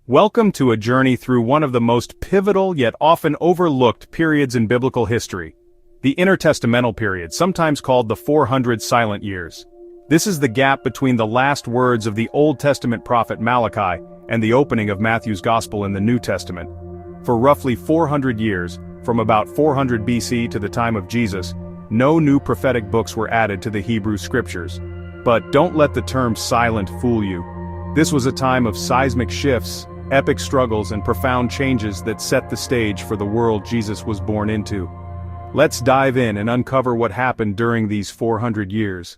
Welcome to a journey through one of the most pivotal yet often overlooked periods in biblical history. The Intertestamental Period, sometimes called the 400 Silent Years. This is the gap between the last words of the Old Testament prophet Malachi and the opening of Matthew's Gospel in the New Testament. For roughly 400 years, from about 400 BC to the time of Jesus, no new prophetic books were added to the Hebrew Scriptures. But don't let the term silent fool you. This was a time of seismic shifts, epic struggles and profound changes that set the stage for the world Jesus was born into. Let's dive in and uncover what happened during these 400 years.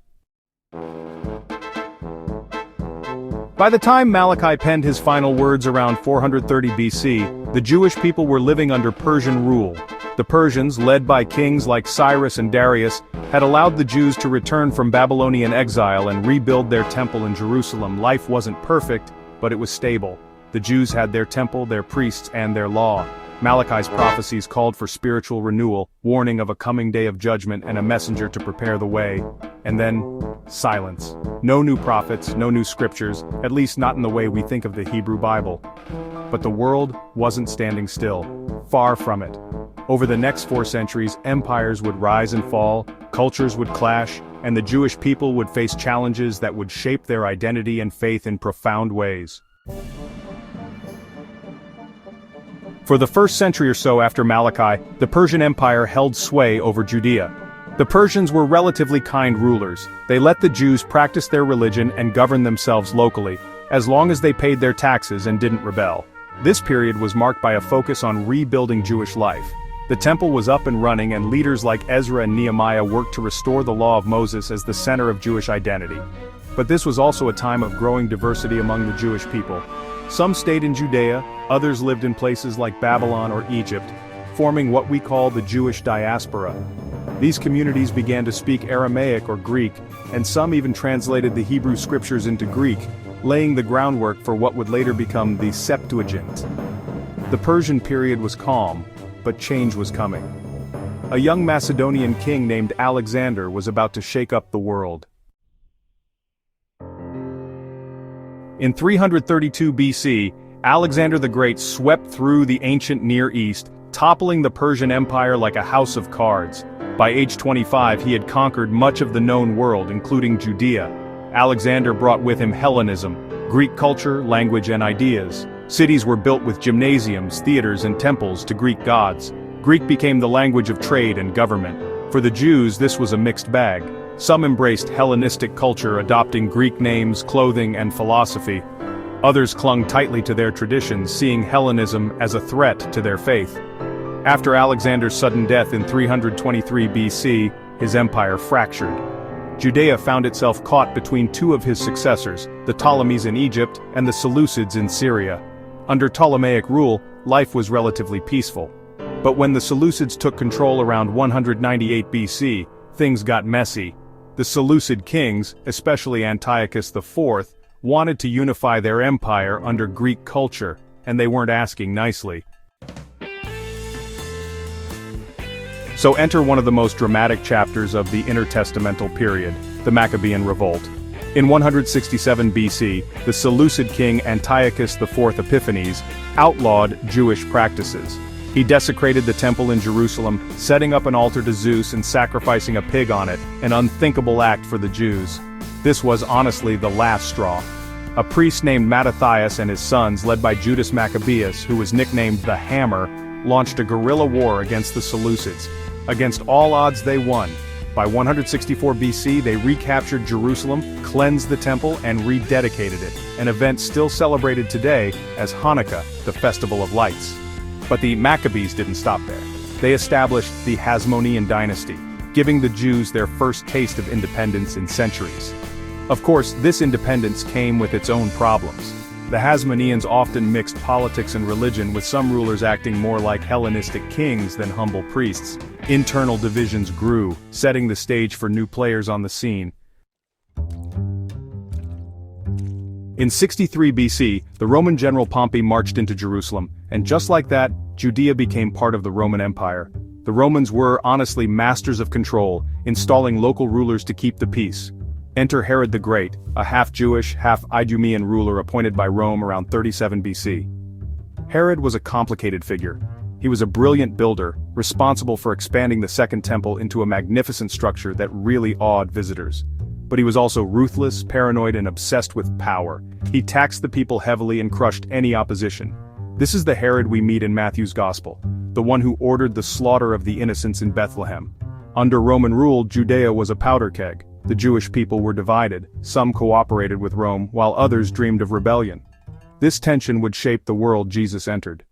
By the time Malachi penned his final words around 430 BC, the Jewish people were living under Persian rule. The Persians, led by kings like Cyrus and Darius, had allowed the Jews to return from Babylonian exile and rebuild their temple in Jerusalem. Life wasn't perfect, but it was stable. The Jews had their temple, their priests, and their law. Malachi's prophecies called for spiritual renewal, warning of a coming day of judgment and a messenger to prepare the way. And then, silence. No new prophets, no new scriptures, at least not in the way we think of the Hebrew Bible. But the world wasn't standing still. Far from it. Over the next 4 centuries, empires would rise and fall, cultures would clash, and the Jewish people would face challenges that would shape their identity and faith in profound ways. For the first century or so after Malachi, the Persian Empire held sway over Judea. The Persians were relatively kind rulers. They let the Jews practice their religion and govern themselves locally, as long as they paid their taxes and didn't rebel. This period was marked by a focus on rebuilding Jewish life. The temple was up and running, and leaders like Ezra and Nehemiah worked to restore the law of Moses as the center of Jewish identity. But this was also a time of growing diversity among the Jewish people. Some stayed in Judea, others lived in places like Babylon or Egypt, forming what we call the Jewish diaspora. These communities began to speak Aramaic or Greek, and some even translated the Hebrew scriptures into Greek, laying the groundwork for what would later become the Septuagint. The Persian period was calm, but change was coming. A young Macedonian king named Alexander was about to shake up the world. In 332 BC, Alexander the Great swept through the ancient Near East, toppling the Persian Empire like a house of cards. By age 25, he had conquered much of the known world, including Judea. Alexander brought with him Hellenism, Greek culture, language, and ideas. Cities were built with gymnasiums, theaters, and temples to Greek gods. Greek became the language of trade and government. For the Jews, this was a mixed bag. Some embraced Hellenistic culture, adopting Greek names, clothing, and philosophy. Others clung tightly to their traditions, seeing Hellenism as a threat to their faith. After Alexander's sudden death in 323 BC, his empire fractured. Judea found itself caught between 2 of his successors, the Ptolemies in Egypt and the Seleucids in Syria. Under Ptolemaic rule, life was relatively peaceful. But when the Seleucids took control around 198 BC, things got messy. The Seleucid kings, especially Antiochus IV, wanted to unify their empire under Greek culture, and they weren't asking nicely. So enter one of the most dramatic chapters of the Intertestamental Period, the Maccabean Revolt. In 167 BC, the Seleucid king Antiochus IV Epiphanes outlawed Jewish practices. He desecrated the temple in Jerusalem, setting up an altar to Zeus and sacrificing a pig on it, an unthinkable act for the Jews. This was honestly the last straw. A priest named Mattathias and his sons, led by Judas Maccabeus, who was nicknamed the Hammer, launched a guerrilla war against the Seleucids. Against all odds, they won. By 164 BC, they recaptured Jerusalem, cleansed the temple, and rededicated it, an event still celebrated today as Hanukkah, the Festival of Lights. But the Maccabees didn't stop there. They established the Hasmonean dynasty, giving the Jews their first taste of independence in centuries. Of course, this independence came with its own problems. The Hasmoneans often mixed politics and religion, with some rulers acting more like Hellenistic kings than humble priests. Internal divisions grew, setting the stage for new players on the scene. In 63 BC, the Roman general Pompey marched into Jerusalem, and just like that, Judea became part of the Roman Empire. The Romans were, honestly, masters of control, installing local rulers to keep the peace. Enter Herod the Great, a half-Jewish, half-Idumean ruler appointed by Rome around 37 BC. Herod was a complicated figure. He was a brilliant builder, responsible for expanding the Second Temple into a magnificent structure that really awed visitors. But he was also ruthless, paranoid, and obsessed with power. He taxed the people heavily and crushed any opposition. This is the Herod we meet in Matthew's Gospel, the one who ordered the slaughter of the innocents in Bethlehem. Under Roman rule, Judea was a powder keg. The Jewish people were divided. Some cooperated with Rome, while others dreamed of rebellion. This tension would shape the world Jesus entered.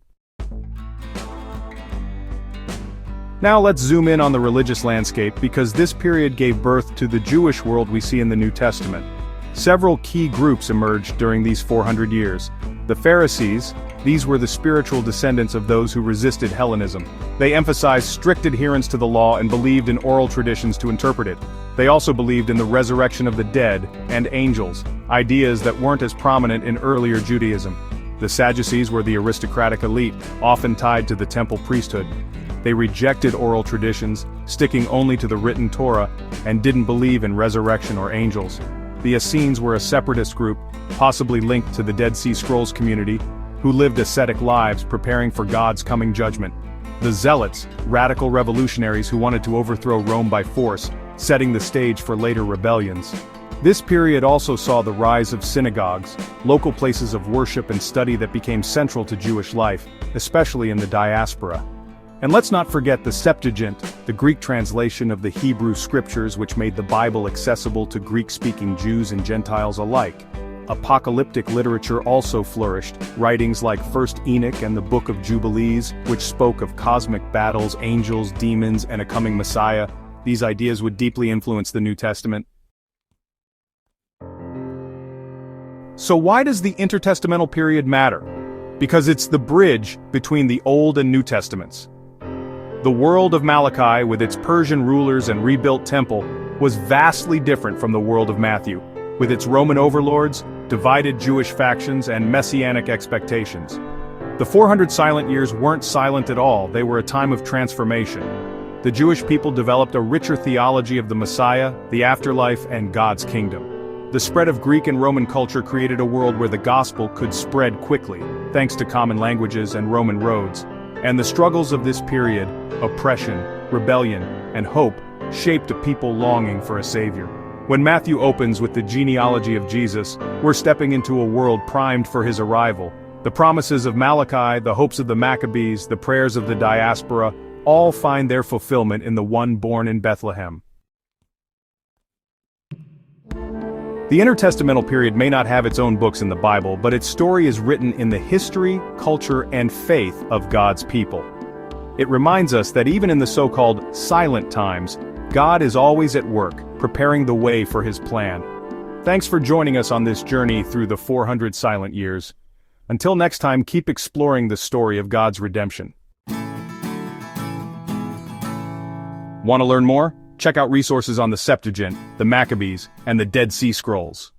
Now let's zoom in on the religious landscape, because this period gave birth to the Jewish world we see in the New Testament. Several key groups emerged during these 400 years. The Pharisees, these were the spiritual descendants of those who resisted Hellenism. They emphasized strict adherence to the law and believed in oral traditions to interpret it. They also believed in the resurrection of the dead and angels, ideas that weren't as prominent in earlier Judaism. The Sadducees were the aristocratic elite, often tied to the temple priesthood. They rejected oral traditions, sticking only to the written Torah, and didn't believe in resurrection or angels. The Essenes were a separatist group, possibly linked to the Dead Sea Scrolls community, who lived ascetic lives preparing for God's coming judgment. The Zealots, radical revolutionaries who wanted to overthrow Rome by force, setting the stage for later rebellions. This period also saw the rise of synagogues, local places of worship and study that became central to Jewish life, especially in the diaspora. And let's not forget the Septuagint, the Greek translation of the Hebrew scriptures which made the Bible accessible to Greek-speaking Jews and Gentiles alike. Apocalyptic literature also flourished, writings like 1st Enoch and the Book of Jubilees, which spoke of cosmic battles, angels, demons, and a coming Messiah. These ideas would deeply influence the New Testament. So why does the intertestamental period matter? Because it's the bridge between the Old and New Testaments. The world of Malachi, with its Persian rulers and rebuilt temple, was vastly different from the world of Matthew, with its Roman overlords, divided Jewish factions, and messianic expectations. The 400 silent years weren't silent at all, they were a time of transformation. The Jewish people developed a richer theology of the Messiah, the afterlife, and God's kingdom. The spread of Greek and Roman culture created a world where the gospel could spread quickly, thanks to common languages and Roman roads. And the struggles of this period, oppression, rebellion, and hope, shaped a people longing for a savior. When Matthew opens with the genealogy of Jesus, we're stepping into a world primed for his arrival. The promises of Malachi, the hopes of the Maccabees, the prayers of the diaspora, all find their fulfillment in the one born in Bethlehem. The intertestamental period may not have its own books in the Bible, but its story is written in the history, culture, and faith of God's people. It reminds us that even in the so-called silent times, God is always at work, preparing the way for his plan. Thanks for joining us on this journey through the 400 silent years. Until next time, keep exploring the story of God's redemption. Want to learn more? Check out resources on the Septuagint, the Maccabees, and the Dead Sea Scrolls.